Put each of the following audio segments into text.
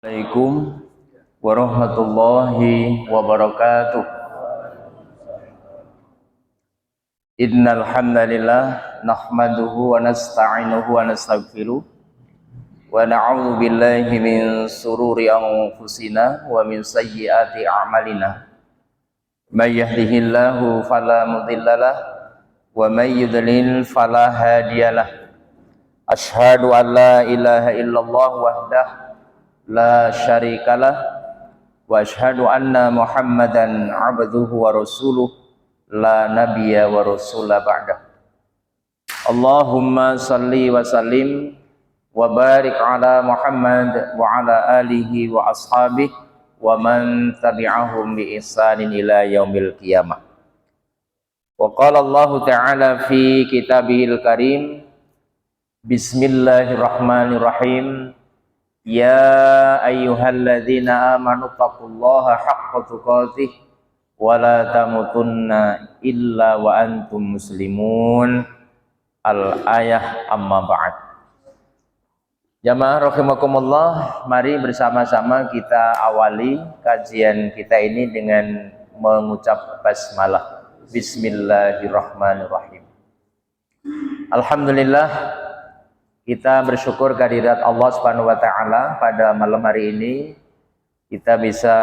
Assalamualaikum warahmatullahi wabarakatuh. Innal hamdalillah nahmaduhu wa nasta'inuhu wa nastaghfiruh wa na'udzu billahi min sururi anfusina wa min sayyiati a'malina. May yahdihillahu fala mudhillalah wa may yudlil fala hadiyalah. Asyhadu an la ilaha illallah wahdahu la syarikalah wa asyhadu anna muhammadan abduhu wa rasuluh la nabiyya wa rasula ba'dah. Allahumma salli wa sallim wa barik ala Muhammad wa ala alihi wa ashabihi wa man tabi'ahum bi ihsanin ila yaumil qiyamah. Wa qala Allah ta'ala fi kitabihil karim, bismillahirrahmanirrahim, ya ayyuhalladzina amanu taqullaha haqqa tuqatih wa la tamutunna illa wa antum muslimun. Al-ayah amma ba'd. Jamaah rahimakumullah, mari bersama-sama kita awali kajian kita ini dengan mengucap basmalah. Bismillahirrahmanirrahim. Alhamdulillah, kita bersyukur kehadirat Allah Subhanahu wa taala pada malam hari ini kita bisa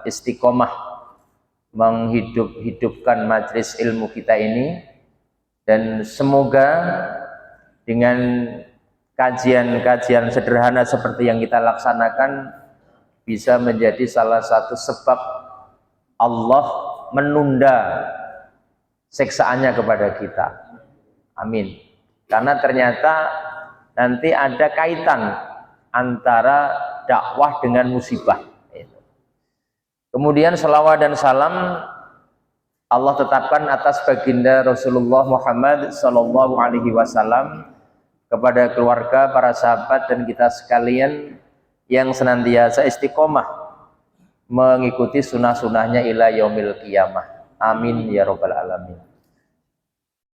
istiqomah menghidupkan majelis ilmu kita ini, dan semoga dengan kajian-kajian sederhana seperti yang kita laksanakan bisa menjadi salah satu sebab Allah menunda siksaannya kepada kita. Amin. Karena ternyata nanti ada kaitan antara dakwah dengan musibah. Kemudian selawat dan salam Allah tetapkan atas baginda Rasulullah Muhammad sallallahu alaihi wasallam, kepada keluarga, para sahabat, dan kita sekalian yang senantiasa istiqomah mengikuti sunnah-sunnahnya ila yaumil qiyamah. Amin ya rabbal alamin.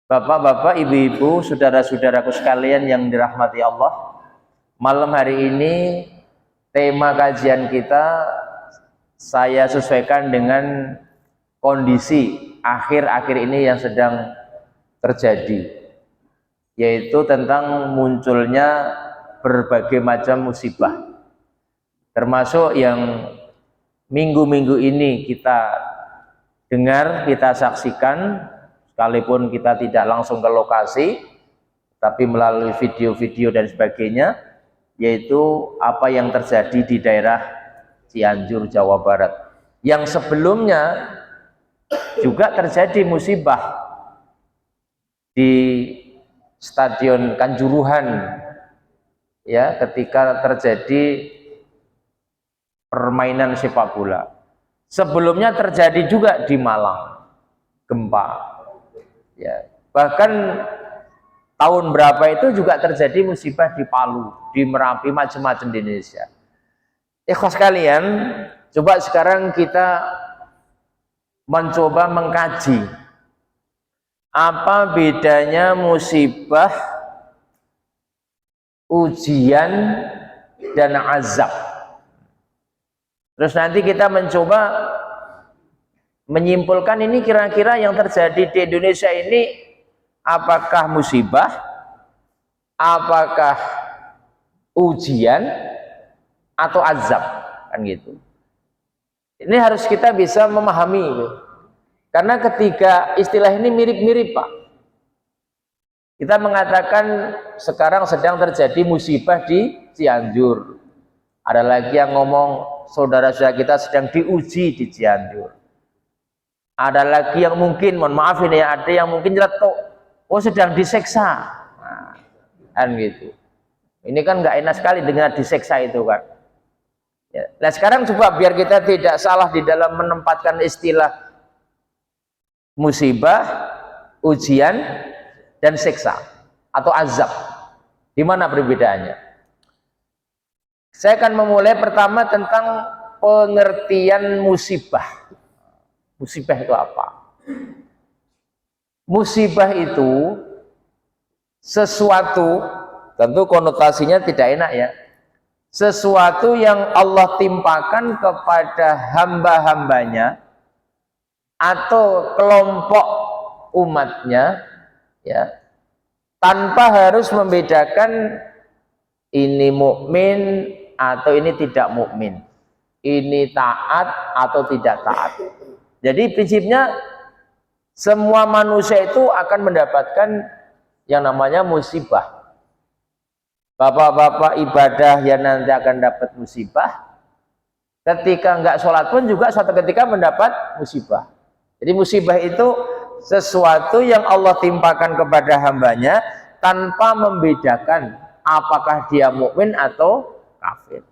Bapak-bapak, ibu-ibu, saudara-saudaraku sekalian yang dirahmati Allah, malam hari ini tema kajian kita saya sesuaikan dengan kondisi akhir-akhir ini yang sedang terjadi, yaitu tentang munculnya berbagai macam musibah, termasuk yang minggu-minggu ini kita dengar, kita saksikan, sekalipun kita tidak langsung ke lokasi, tapi melalui video-video dan sebagainya, yaitu apa yang terjadi di daerah Cianjur, Jawa Barat, yang sebelumnya juga terjadi musibah di Stadion Kanjuruhan, ya, ketika terjadi permainan sepak bola. Sebelumnya terjadi juga di Malang, gempa. Ya, bahkan tahun berapa itu juga terjadi musibah di Palu, di Merapi, macam-macam di Indonesia. Ikhwas sekalian, coba sekarang kita mencoba mengkaji apa bedanya musibah, ujian, dan azab. Terus nanti kita mencoba menyimpulkan ini kira-kira yang terjadi di Indonesia ini apakah musibah, apakah ujian, atau azab, kan gitu. Ini harus kita bisa memahami, karena ketiga istilah ini mirip-mirip, Pak. Kita mengatakan sekarang sedang terjadi musibah di Cianjur, ada lagi yang ngomong saudara-saudara kita sedang diuji di Cianjur. Ada lagi yang mungkin, mohon maaf ini ya, ada yang mungkin nyeletuk, oh sedang diseksa, kan gitu. Ini kan nggak enak sekali dengan diseksa itu kan. Ya. Nah sekarang coba biar kita tidak salah di dalam menempatkan istilah musibah, ujian, dan siksa atau azab. Di mana perbedaannya? Saya akan memulai pertama tentang pengertian musibah. Musibah itu apa? Musibah itu sesuatu, tentu konotasinya tidak enak ya, sesuatu yang Allah timpakan kepada hamba-hambanya atau kelompok umatnya, ya, tanpa harus membedakan ini mukmin atau ini tidak mukmin, ini taat atau tidak taat. Jadi prinsipnya semua manusia itu akan mendapatkan yang namanya musibah. Bapak-bapak ibadah yang nanti akan dapat musibah, ketika enggak sholat pun juga suatu ketika mendapat musibah. Jadi musibah itu sesuatu yang Allah timpakan kepada hambanya tanpa membedakan apakah dia mukmin atau kafir.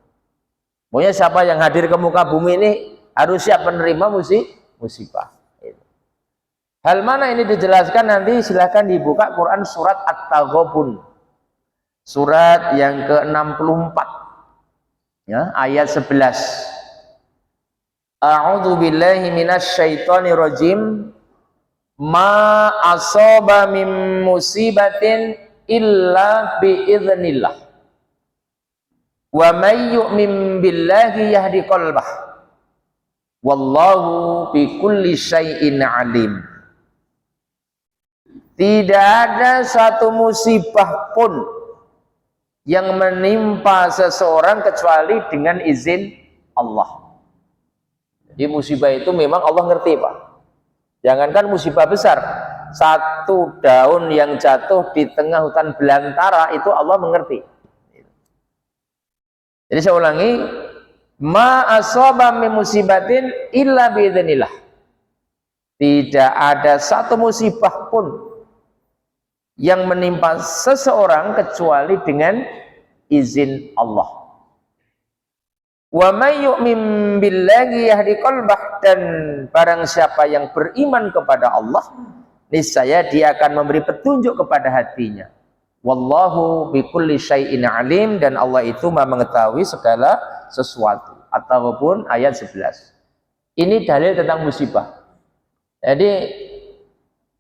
Pokoknya siapa yang hadir ke muka bumi ini harus siap menerima musibah. Hal mana ini dijelaskan nanti silahkan dibuka Quran surat At-Taghabun. Surat yang ke-64, ya, ayat 11. A'udzu billahi minasy syaithanir rajim. Ma asaba min musibatin illa biiznillah. Wa may yu'min billahi yahdi qalbah. Wallahu bikulli syai'in alim. Tidak ada satu musibah pun yang menimpa seseorang kecuali dengan izin Allah. Jadi musibah itu memang Allah ngerti, Pak. Jangankan musibah besar, satu daun yang jatuh di tengah hutan belantara itu Allah mengerti. Jadi saya ulangi, ma asaba min musibatin illa biidznillah. Tidak ada satu musibah pun yang menimpa seseorang kecuali dengan izin Allah. Wa may yu'min billahi yahdi qalbah, dan barang siapa yang beriman kepada Allah, niscaya dia akan memberi petunjuk kepada hatinya. Wallahu bikulli syai'in alim, dan Allah itu Maha mengetahui segala sesuatu. Ataupun ayat 11. Ini dalil tentang musibah. Jadi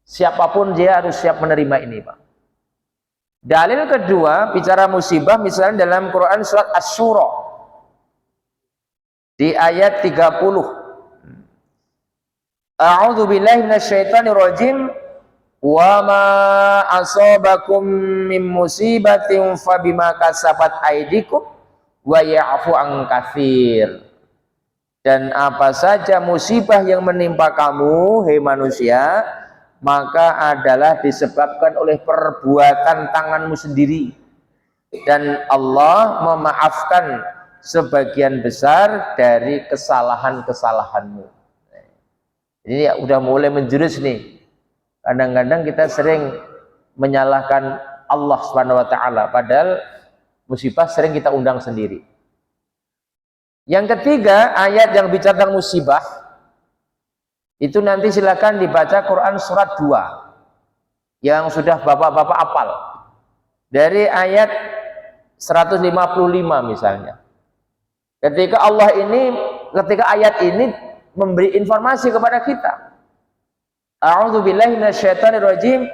siapapun dia harus siap menerima ini, Pak. Dalil kedua bicara musibah misalnya dalam Quran surat Asy-Syura di ayat 30. A'udzu billahi minasyaitonir rajim. Wa ma asabakum min musibatin fabima kasabat aydikum wa ya'fu an katsir. Dan apa saja musibah yang menimpa kamu, hei manusia, maka adalah disebabkan oleh perbuatan tanganmu sendiri, dan Allah memaafkan sebagian besar dari kesalahan-kesalahanmu. Ini udah mulai menjurus nih. Kadang-kadang kita sering menyalahkan Allah Subhanahu wa taala, padahal musibah sering kita undang sendiri. Yang ketiga, ayat yang bicara tentang musibah itu nanti silakan dibaca Quran surat 2 yang sudah bapak-bapak apal dari ayat 155 misalnya. Ketika ayat ini memberi informasi kepada kita, a'udzu billahi minasyaitonir rajim,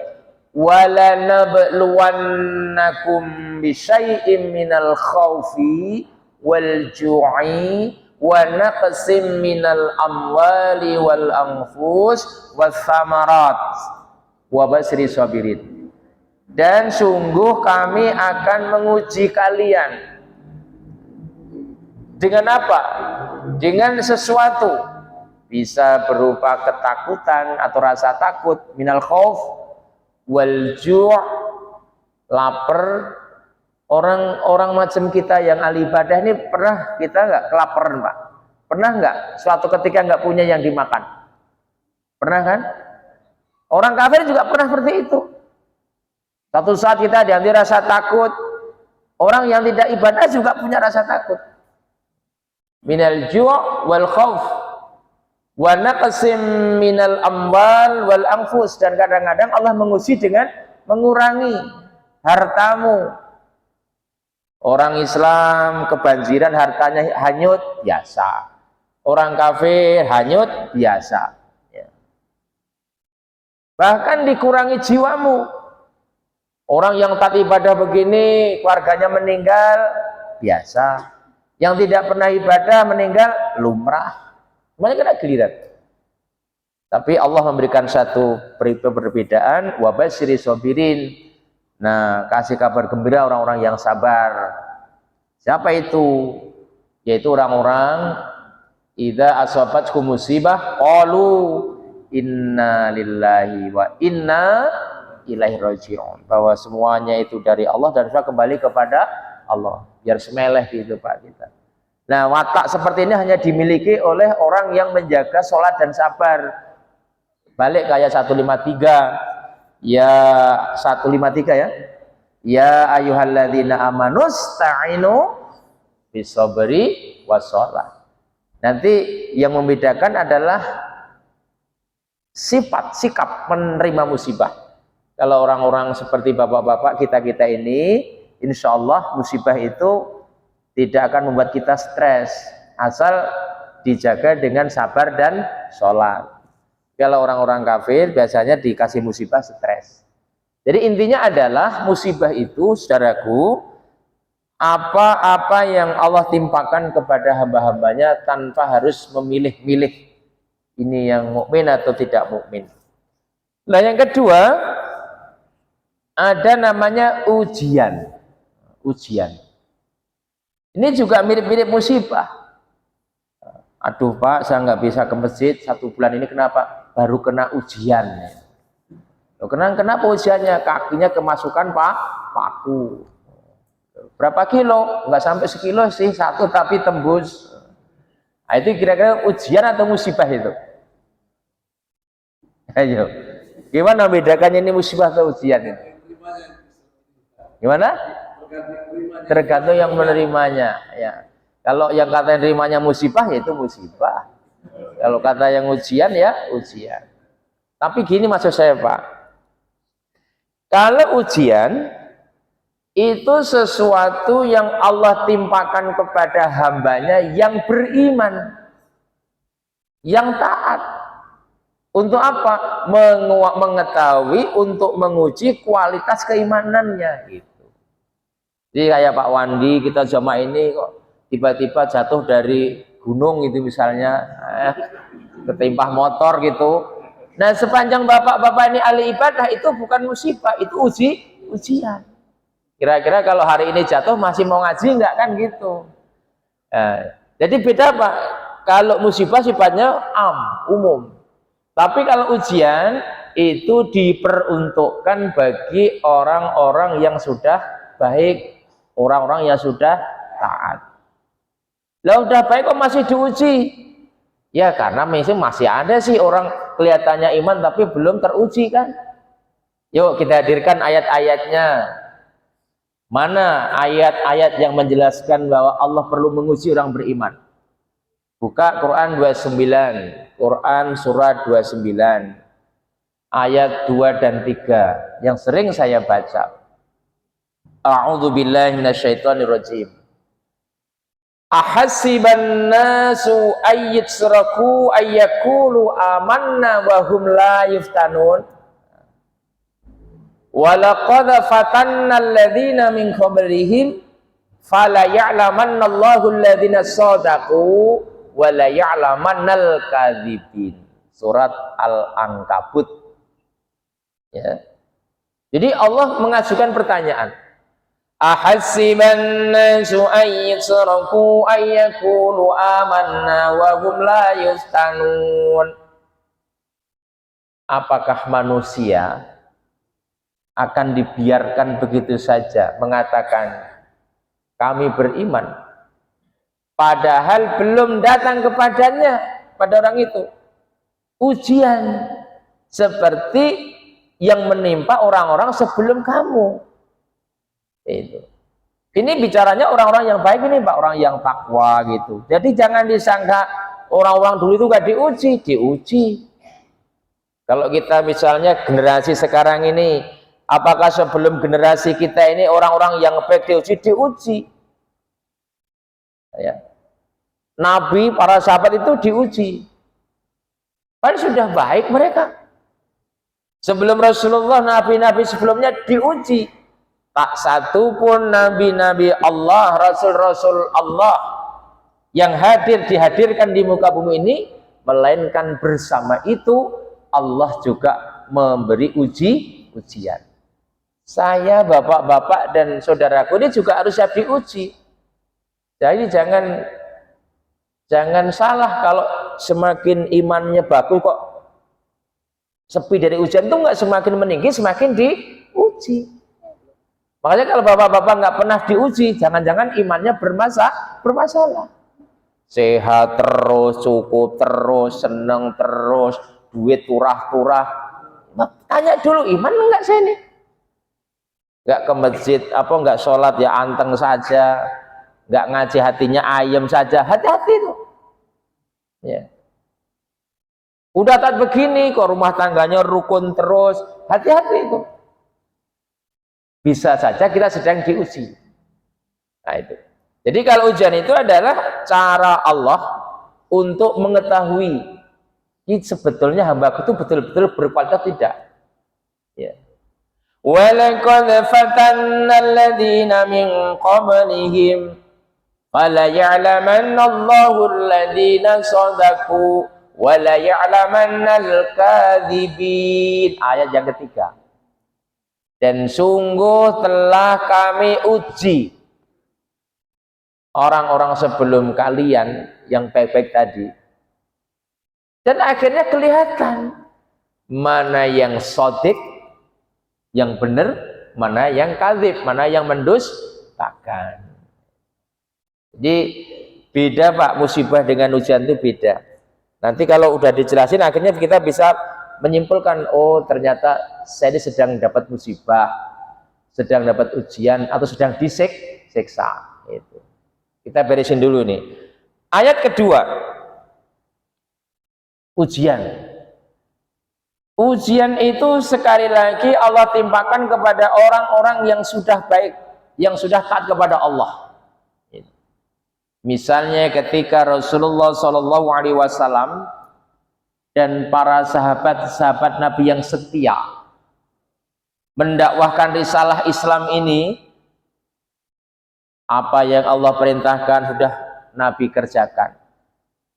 wala nabluwannakum bisyai'im minal khaufi wal ju'i wa naqsim minal amwali wal anfus was samarat wa basri sabirin. Dan sungguh kami akan menguji kalian dengan apa? Dengan sesuatu, bisa berupa ketakutan atau rasa takut, minal khauf wal ju', lapar. Orang macam kita yang ahli ibadah ini pernah kita nggak kelaparan, Pak? Pernah nggak suatu ketika nggak punya yang dimakan? Pernah kan? Orang kafir juga pernah seperti itu. Satu saat kita diambil rasa takut. Orang yang tidak ibadah juga punya rasa takut. Minal ju' wal khauf wa naqsim minal amwal wal anfus, dan kadang-kadang Allah menguji dengan mengurangi hartamu. Orang Islam kebanjiran hartanya hanyut, biasa. Orang kafir hanyut, biasa. Ya. Bahkan dikurangi jiwamu. Orang yang taat ibadah begini, keluarganya meninggal, biasa. Yang tidak pernah ibadah meninggal lumrah. Semuanya kena giliran. Tapi Allah memberikan satu perbedaan, wa basyiri sabirin. Nah, kasih kabar gembira orang-orang yang sabar. Siapa itu? Yaitu orang-orang idza asabatkum musibah qalu inna lillahi wa inna ilaihi raji'un. Bahwa semuanya itu dari Allah dan semua kembali kepada Allah. Biar semeleh gitu Pak kita. Nah, watak seperti ini hanya dimiliki oleh orang yang menjaga sholat dan sabar. Balik ke ayat 153. Ya 153 ya. Ya ayyuhalladzina amanusta'inu bisabri wassalah. Nanti yang membedakan adalah sifat, sikap menerima musibah. Kalau orang-orang seperti bapak-bapak kita ini, insya Allah musibah itu tidak akan membuat kita stres, asal dijaga dengan sabar dan sholat. Kalau orang-orang kafir biasanya dikasih musibah stres. Jadi intinya adalah musibah itu, saudaraku, apa-apa yang Allah timpakan kepada hamba-hambanya tanpa harus memilih-milih ini yang mukmin atau tidak mukmin. Nah, yang kedua ada namanya ujian. Ujian. Ini juga mirip-mirip musibah. Aduh Pak, saya nggak bisa ke masjid 1 bulan ini, kenapa? Baru kena ujian. Kenapa ujiannya? Kakinya kemasukan paku. Berapa kilo? Nggak sampai sekilo sih, 1 tapi tembus. Nah, itu kira-kira ujian atau musibah itu? Ayo, gimana bedakannya ini musibah atau ujian itu? Gimana? Tergantung yang menerimanya. Ya. Kalau yang kata nerimanya musibah, ya itu musibah. Kalau kata yang ujian, ya ujian. Tapi gini maksud saya Pak. Kalau ujian itu sesuatu yang Allah timpakan kepada hambanya yang beriman, yang taat. Untuk apa? Mengetahui, untuk menguji kualitas keimanannya. Gitu. Jadi kayak Pak Wandi, kita jamaah ini kok tiba-tiba jatuh dari gunung itu misalnya, ketimpah motor gitu. Nah, sepanjang bapak-bapak ini ahli ibadah, itu bukan musibah, itu ujian. Kira-kira kalau hari ini jatuh masih mau ngaji enggak kan gitu. Jadi beda Pak. Kalau musibah sifatnya umum. Tapi kalau ujian itu diperuntukkan bagi orang-orang yang sudah baik, orang-orang yang sudah taat. Lah udah baik kok masih diuji? Ya karena masih ada sih orang kelihatannya iman tapi belum teruji kan. Yuk kita hadirkan ayat-ayatnya. Mana ayat-ayat yang menjelaskan bahwa Allah perlu menguji orang beriman? Buka Quran 29, Quran surat 29, ayat 2 dan 3 yang sering saya baca. A'udzubillahi minasyaitonirrajim. Ahasiban nasu ayyitsraku ayyakulu amanna wa hum la yuftanun. Walaqad fatanna alladhina min qablihim fala ya'lamanna Allahu alladhina shadaqu wa la ya'lamannal kadzibin. Surat Al-Ankabut. Ya. Jadi Allah mengajukan pertanyaan. Ahasiban nasu ayyitsraku ayyakulu amanna wa hum la yuftanun. Apakah manusia akan dibiarkan begitu saja mengatakan kami beriman padahal belum datang kepadanya, pada orang itu ujian seperti yang menimpa orang-orang sebelum kamu. Itu. Ini bicaranya orang-orang yang baik ini Pak, orang yang takwa gitu. Jadi jangan disangka orang-orang dulu itu gak diuji. Kalau kita misalnya generasi sekarang ini, apakah sebelum generasi kita ini orang-orang yang baik diuji? Ya. Nabi, para sahabat itu diuji. Kan sudah baik mereka. Sebelum Rasulullah, nabi-nabi sebelumnya diuji. Tak satu pun nabi-nabi Allah, rasul-rasul Allah yang hadir dihadirkan di muka bumi ini, melainkan bersama itu Allah juga memberi ujian. Saya, bapak-bapak dan saudaraku ini juga harus siap diuji. Jadi jangan salah kalau semakin imannya bagus kok sepi dari ujian, itu nggak semakin meninggi, semakin diuji. Makanya kalau bapak-bapak nggak pernah diuji, jangan-jangan imannya bermasalah. Sehat terus, cukup terus, seneng terus, duit turah-turah. Tanya dulu, iman enggak saya ini? Nggak ke masjid, nggak sholat ya anteng saja, nggak ngaji hatinya ayem saja, hati-hati tuh. Ya. Udah tak begini kok rumah tangganya rukun terus, hati-hati itu. Bisa saja kita sedang diuji. Nah itu. Jadi kalau ujian itu adalah cara Allah untuk mengetahui ini sebetulnya hambaku itu betul-betul berkualitas tidak. Ya. وَلَقَدْ فَتَنَّا الَّذِينَ مِنْ قَبْلِهِمْ فَلَيَعْلَمَنَّ اللَّهُ الَّذِينَ صَدَقُوا وَلَيَعْلَمَنَّ الْكَاذِبِينَ. Ayat yang ketiga. Dan sungguh telah kami uji orang-orang sebelum kalian yang baik-baik tadi, dan akhirnya kelihatan mana yang sodik, yang benar, mana yang kadzib, mana yang mendustakan. Jadi beda Pak, musibah dengan ujian itu beda. Nanti kalau udah dijelasin akhirnya kita bisa menyimpulkan, oh ternyata saya ini sedang dapat musibah, sedang dapat ujian, atau sedang disiksa. Itu kita beresin dulu nih. Ayat kedua, ujian. Ujian itu sekali lagi Allah timpakan kepada orang-orang yang sudah baik, yang sudah taat kepada Allah. Misalnya ketika Rasulullah SAW dan para sahabat-sahabat Nabi yang setia mendakwahkan risalah Islam ini, apa yang Allah perintahkan sudah Nabi kerjakan.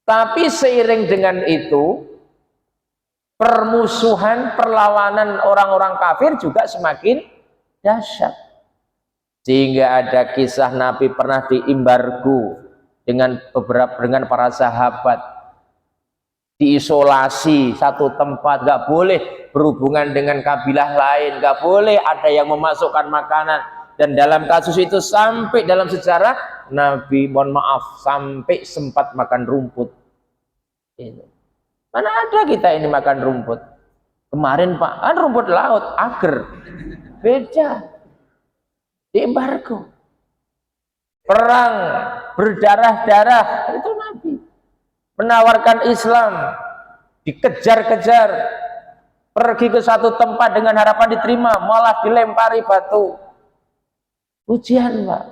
Tapi seiring dengan itu, permusuhan, perlawanan orang-orang kafir juga semakin dahsyat. Sehingga ada kisah Nabi pernah diembargo dengan para sahabat, diisolasi satu tempat, nggak boleh berhubungan dengan kabilah lain, nggak boleh ada yang memasukkan makanan. Dan dalam kasus itu sampai dalam sejarah Nabi, mohon maaf, sampai sempat makan rumput. Ini. Mana ada kita ini makan rumput? Kemarin Pak, kan rumput laut, agar. Beda. Diembargo. Perang, berdarah-darah, itu Nabi. Menawarkan Islam, dikejar-kejar. Pergi ke satu tempat dengan harapan diterima, malah dilempari batu. Ujian Pak.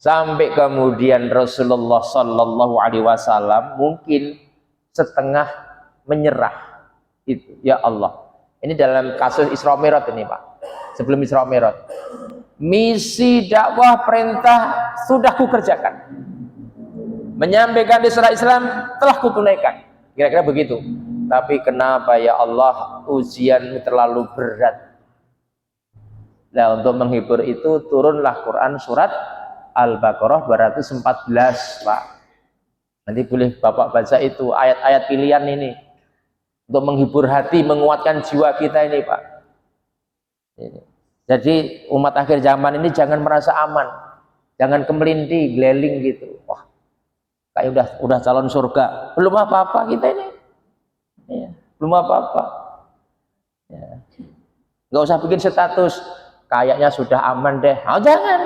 Sampai kemudian Rasulullah SAW mungkin setengah menyerah. Itu ya Allah, ini dalam kasus Isra Mi'raj ini Pak, sebelum Isra Mi'raj, misi dakwah perintah sudah kukerjakan, menyampaikan risalah Islam telah kutunaikan, kira-kira begitu. Tapi kenapa ya Allah ujian terlalu berat? Nah, untuk menghibur itu turunlah Quran surat Al-Baqarah 214 Pak. Nanti boleh Bapak baca itu ayat-ayat pilihan ini untuk menghibur hati, menguatkan jiwa kita ini Pak. Jadi umat akhir zaman ini jangan merasa aman, jangan kemelinti, geleling gitu. Wah, kayak udah calon surga, belum apa-apa kita ini, ya, belum apa-apa. Ya. Nggak usah bikin status, kayaknya sudah aman deh. Oh, jangan.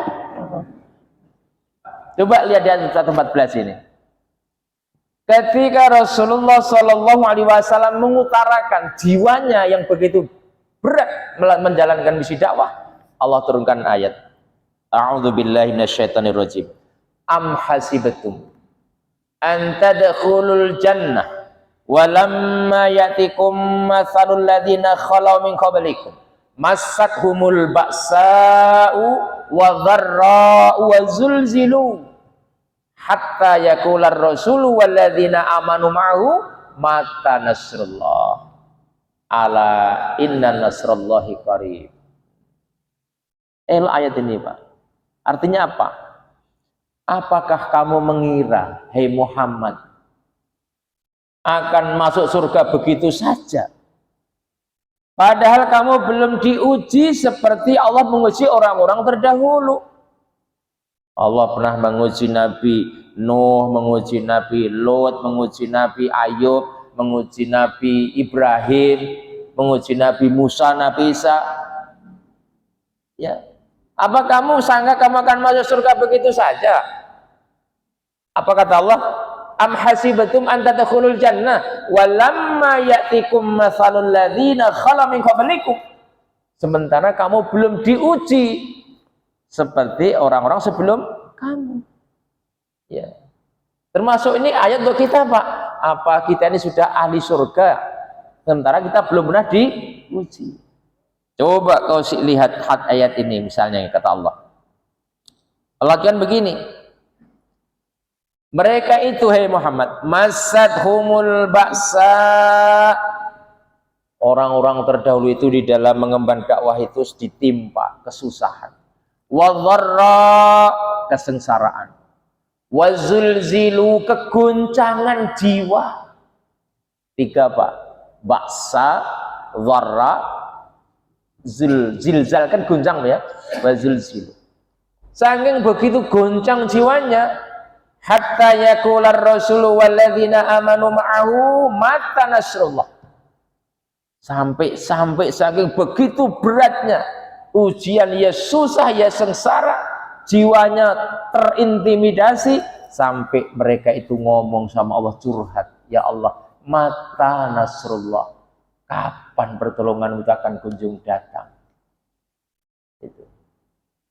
Coba lihat di ayat 14 ini. Ketika Rasulullah SAW mengutarakan jiwanya yang begitu berat menjalankan misi dakwah, Allah turunkan ayat. A'udzubillahi minasyaitonirrajim. Am hasibatum an tadkhulul jannah walamma ya'tikum matsalul ladzina khalau min qablikum massathumul ba'sa'u wa dharra'u wa zulzilu hatta yaqular rasulu walladzina amanu ma'ahu mata nasrullah ala inna nasrullahi qarib. Ayat ini Pak, artinya apa? Apakah kamu mengira, hei Muhammad, akan masuk surga begitu saja? Padahal kamu belum diuji seperti Allah menguji orang-orang terdahulu. Allah pernah menguji Nabi Nuh, menguji Nabi Lot, menguji Nabi Ayub, menguji Nabi Ibrahim, menguji Nabi Musa, Nabi Isa. Ya, apa kamu sangka kamu akan masuk surga begitu saja? Apa kata Allah? Am hasibatum an tadkhulul jannah walamma ya'tikum mathalul ladzina khala min qablikum. Sementara kamu belum diuji seperti orang-orang sebelum kamu. Ya. Termasuk ini ayat untuk kita, Pak. Apa kita ini sudah ahli surga sementara kita belum pernah diuji? Coba kau lihat ayat ini misalnya, kata Allah. Allah kan begini. Mereka itu, hei Muhammad, masadhumul ba'sa. Orang-orang terdahulu itu di dalam mengemban dakwah itu ditimpa kesusahan. Wadharra, kesengsaraan. Wazulzilu, keguncangan jiwa. 3 Pak. Ba'sa, dharra, zilzal, kan goncang ya. Wazulzilu. Saking begitu goncang jiwanya, hatta yaqular rasulu walladzina amanu ma'ahu mata nasrullah. Sampai saking begitu beratnya ujian, ya susah, ya sengsara, jiwanya terintimidasi, sampai mereka itu ngomong sama Allah, curhat, ya Allah, mata nasrullah, kapan pertolongan itu akan kunjung datang?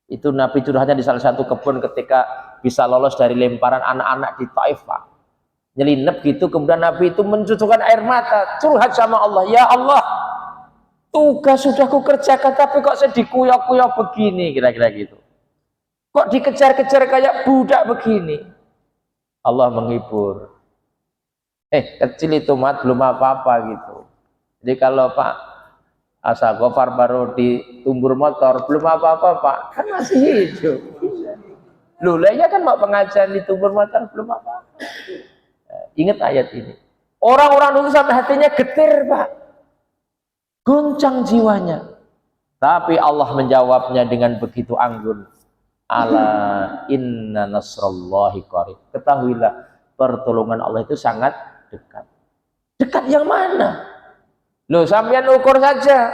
Itu Nabi curhatnya di salah satu kebun ketika bisa lolos dari lemparan anak-anak di Taif, Pak. Nyelinep gitu, kemudian Nabi itu mencucurkan air mata, curhat sama Allah, ya Allah, tugas sudah ku kerjakan tapi kok saya dikuyok-kuyok begini, kira-kira gitu. Kok dikejar-kejar kayak budak begini? Allah menghibur. Kecil itu Mat, belum apa-apa gitu. Jadi kalau Pak Asa Gofar baru ditumbur motor, belum apa-apa Pak, kan masih hidup. Lulanya kan mau pengajian ditumbur motor, belum apa-apa. Ingat ayat ini. Orang-orang dulu sampai hatinya getir, Pak. Guncang jiwanya. Tapi Allah menjawabnya dengan begitu anggun. Ala inna nasrallahi qarib. Ketahuilah, pertolongan Allah itu sangat dekat. Dekat yang mana? Loh, sampean ukur saja.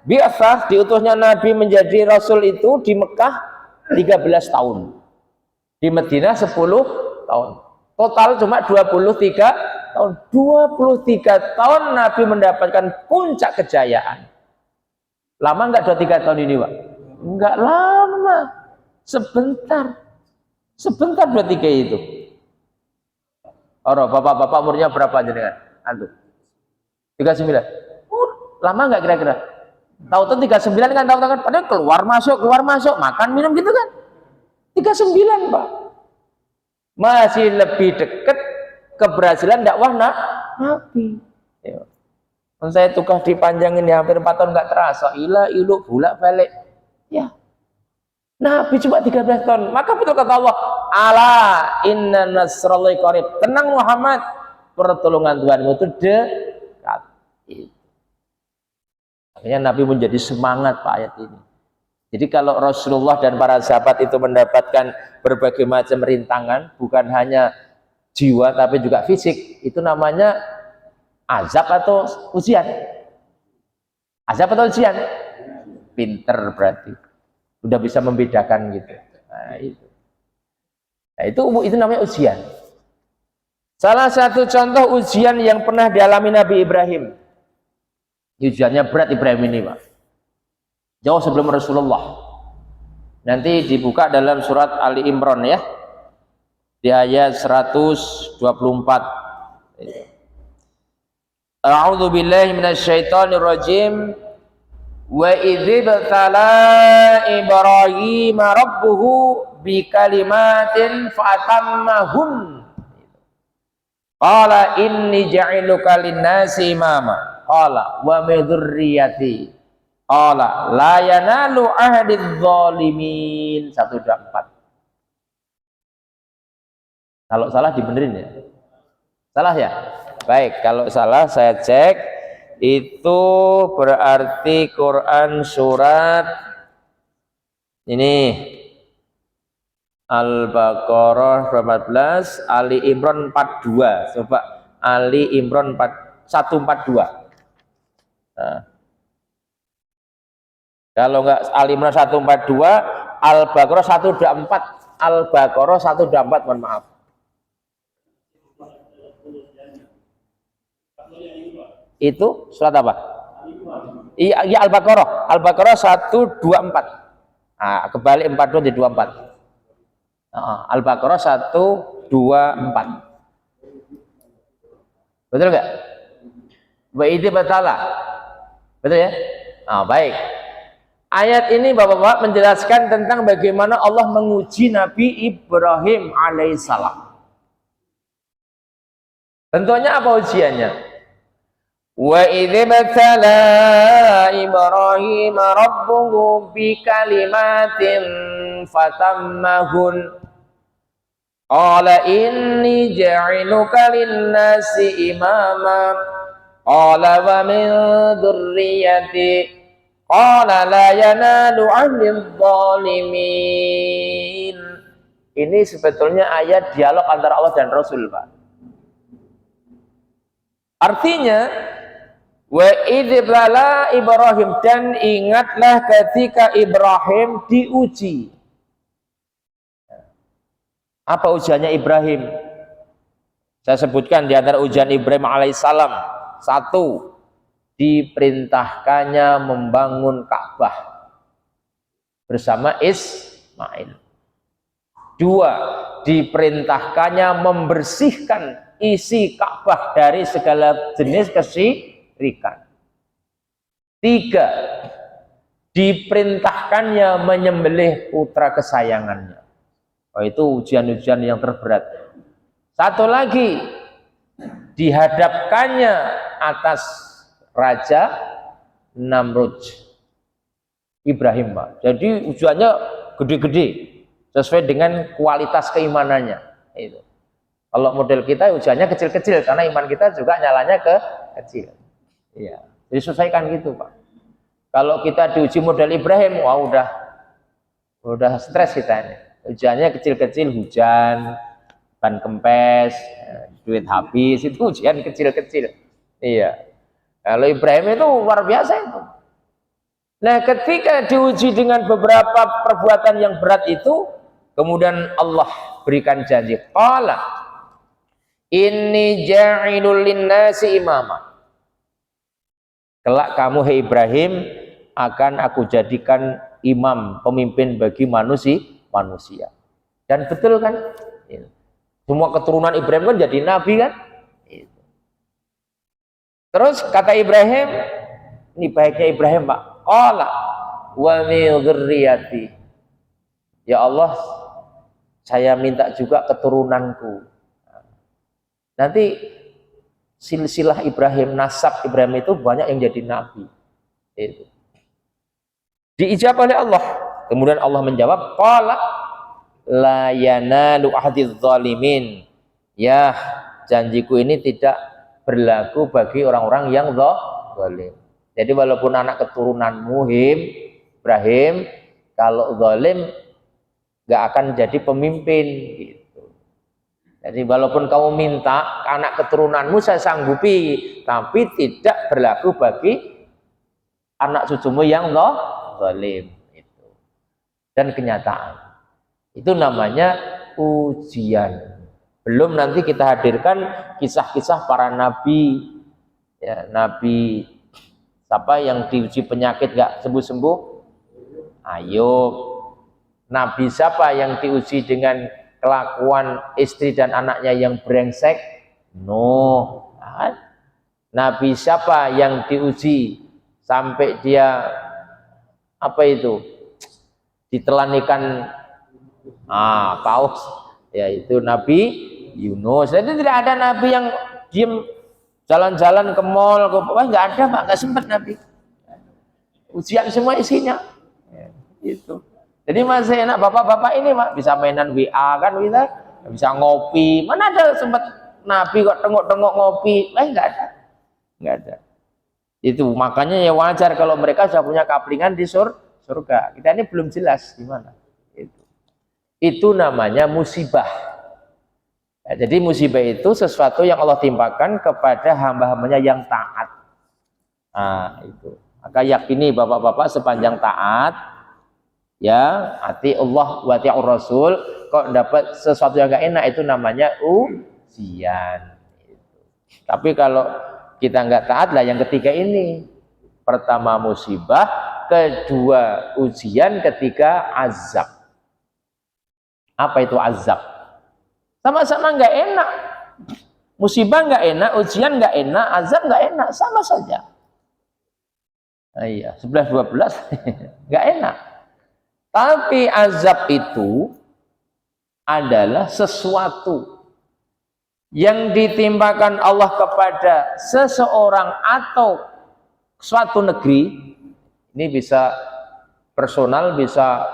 Biasa diutusnya Nabi menjadi Rasul itu di Mekah 13 tahun. Di Madinah 10 tahun. Total cuma 23 tahun. 23 tahun Nabi mendapatkan puncak kejayaan. Lama enggak 23 tahun ini, Pak? Enggak lama. Sebentar. Sebentar 23 itu. Orang bapak-bapak umurnya berapa jenengan? Antum? 39. Lama enggak kira-kira? Tahu-tahu 39 kan, tahu-tahu kan, padahal keluar masuk, makan minum gitu kan. 39, Pak. Masih lebih dekat keberhasilan dakwah Nabi. Ya. Saya tugas dipanjangin ya, hampir 4 tahun nggak terasa. Ilu bulak balik. Ya. Nabi cuma 13 tahun. Maka betul kata Allah, ala inna nasrallahi qarib. Tenang Muhammad, pertolongan Tuhanmu itu dekat. Akhirnya Nabi menjadi semangat Pak ayat ini. Jadi kalau Rasulullah dan para sahabat itu mendapatkan berbagai macam rintangan, bukan hanya jiwa tapi juga fisik, itu namanya azab atau ujian? Azab atau ujian? Pinter berarti. Udah bisa membedakan gitu. Nah, itu namanya ujian. Salah satu contoh ujian yang pernah dialami Nabi Ibrahim. Ujiannya berat Ibrahim ini, Pak. Jauh sebelum Rasulullah. Nanti dibuka dalam surat Ali Imran ya. Di ayat 124. A'udzu billahi minasyaitonir rajim. Wa idzibtala Ibrahim rabbuhu bi kalimatin fatammahun. Qala inni ja'iluka lin-nasi imama. Qala wa min dzurriyyati. Qala la yanalu ahdiz zalimin. 1 2 4. Kalau salah dibenerin ya. Salah ya? Baik, kalau salah saya cek. Itu berarti Quran surat ini Al-Baqarah 14, Ali Imran 42. Coba Ali Imran 142. Nah, kalau enggak Ali Imran 142, Al-Baqarah 124. Al-Baqarah 124, mohon maaf. Itu surat apa? Iya, ya, Al-Baqarah. Al-Baqarah 124. Nah, kebalik 42 jadi 24. Al-Baqarah 124. Betul enggak? Wa idzi batala. Betul ya? Baik. Ayat ini Bapak-bapak menjelaskan tentang bagaimana Allah menguji Nabi Ibrahim alaihissalam. Bentuknya apa ujiannya? Wa idzi batala Ibrahim rabbuhu bi kalimatin fatammahun. Qala inni ja'iluka lin-nasi imama. Qala wa min dzurriyyati. Qala la yanalu 'ahdiz zalimin. Ini sebetulnya ayat dialog antara Allah dan Rasul, Pak. Artinya wa idzibala Ibrahim, dan ingatlah ketika Ibrahim diuji. Apa ujiannya Ibrahim? Saya sebutkan di antara ujian Ibrahim alaihissalam. 1, diperintahkannya membangun Ka'bah bersama Ismail. 2, diperintahkannya membersihkan isi Ka'bah dari segala jenis kesyirikan. 3, diperintahkannya menyembelih putra kesayangannya. Itu ujian-ujian yang terberat. 1 lagi, dihadapkannya atas Raja Namrud. Ibrahim, Pak. Jadi ujiannya gede-gede sesuai dengan kualitas keimanannya. Itu. Kalau model kita ujiannya kecil-kecil karena iman kita juga nyalanya kecil. Iya, disesuaikan gitu, Pak. Kalau kita diuji model Ibrahim, wah udah stres kita ini. Ujiannya kecil-kecil, hujan, ban kempes, duit habis, itu ujian kecil-kecil. Iya. Kalau Ibrahim itu luar biasa itu. Nah, ketika diuji dengan beberapa perbuatan yang berat itu, kemudian Allah berikan janji. Qala inni ja'ilul linnasi imama. Kelak kamu, hai Ibrahim, akan aku jadikan imam, pemimpin bagi manusia. Dan betul kan? Semua keturunan Ibrahim kan jadi nabi kan? Terus kata Ibrahim, ini baiknya Ibrahim, Pak. Qala wa min dzurriyyati. Ya Allah, saya minta juga keturunanku. Nanti silsilah Ibrahim, nasab Ibrahim itu banyak yang jadi nabi. Itu. Diijabah oleh Allah. Kemudian Allah menjawab, qala la yanalu ahdiz zalimin. Ya, janjiku ini tidak berlaku bagi orang-orang yang zalim. Jadi walaupun anak keturunanmu Ibrahim, kalau zalim gak akan jadi pemimpin gitu. Jadi walaupun kamu minta anak keturunanmu saya sanggupi, tapi tidak berlaku bagi anak cucumu yang zalim itu. Dan kenyataan itu namanya ujian. Belum nanti kita hadirkan kisah-kisah para nabi, ya, nabi siapa yang diuji penyakit gak sembuh-sembuh? Ayub. Nabi siapa yang diuji dengan kelakuan istri dan anaknya yang brengsek? Nuh. Nabi siapa yang diuji sampai dia Apa itu? Ditelan ikan paus, yaitu Nabi Yunus. Jadi tidak ada nabi yang diem jalan-jalan ke mall, nggak ada Pak, nggak sempat Nabi. Ujian semua isinya. Itu. Jadi masih enak bapak-bapak ini Pak, bisa mainan WA kan, bisa ngopi. Mana ada sempat Nabi kok tengok-tengok ngopi? Nggak ada. Nggak ada. Itu makanya ya wajar kalau mereka sudah punya kaplingan di surga. Kita ini belum jelas gimana. Itu namanya musibah. Ya, jadi musibah itu sesuatu yang Allah timpakan kepada hamba-hambanya yang taat. Nah, itu. Maka yakini bapak-bapak sepanjang taat, ya, ati Allah wa ati'ur Rasul, kok dapat sesuatu yang gak enak, itu namanya ujian. Tapi kalau kita nggak taat lah yang ketiga ini. Pertama musibah, kedua ujian, ketiga azab. Apa itu azab? Sama-sama nggak enak. Musibah nggak enak, ujian nggak enak, azab nggak enak, sama saja. Nah, iya, 11-12 nggak enak. Tapi azab itu adalah sesuatu yang ditimpakan Allah kepada seseorang atau suatu negeri. Ini bisa personal, bisa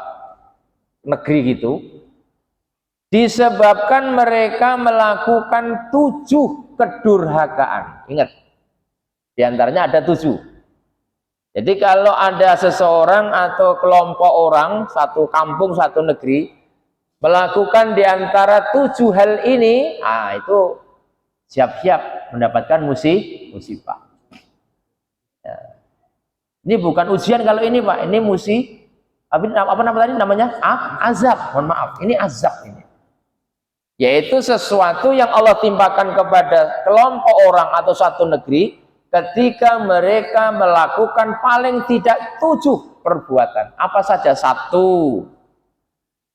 negeri gitu, disebabkan mereka melakukan 7 kedurhakaan. Ingat, diantaranya ada 7. Jadi kalau ada seseorang atau kelompok orang, satu kampung, satu negeri, melakukan diantara 7 hal ini, itu siap-siap mendapatkan musibah. Ya. Ini bukan ujian kalau ini Pak, ini apa namanya? Azab. Mohon maaf, ini azab ini. Yaitu sesuatu yang Allah timpakan kepada kelompok orang atau satu negeri ketika mereka melakukan paling tidak 7 perbuatan. Apa saja? 1.